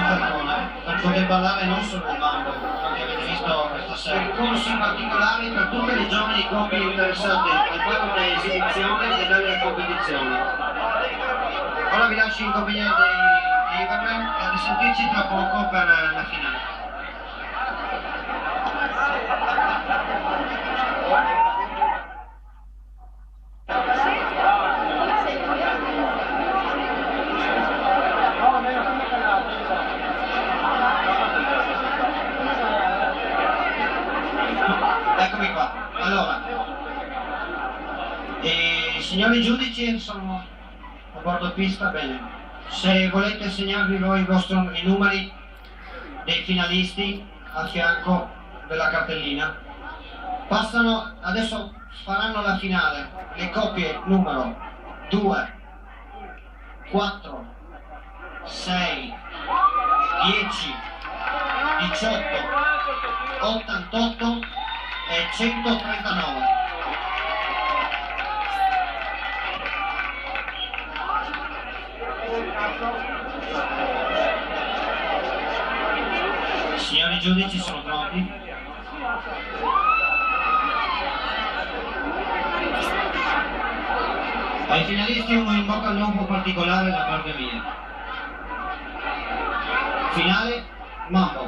non per poter ballare non solo il mambo, come avete visto questa sera. Corsi particolari per tutte le giovani coppie interessate al quadro dell'esibizione e delle competizioni. Ora vi lascio in compagnia di Iverman e a risentirci tra poco per la finale. Eccomi qua. Allora, i signori giudici sono a bordo pista, bene. Se volete segnarvi voi i numeri dei finalisti a fianco della cartellina. Passano, adesso faranno la finale, le coppie numero 2, 4, 6, 10, 18, 88 e 139. I signori giudici sono pronti? Ai finalisti uno in bocca al lupo particolare da parte mia. Finale, mambo.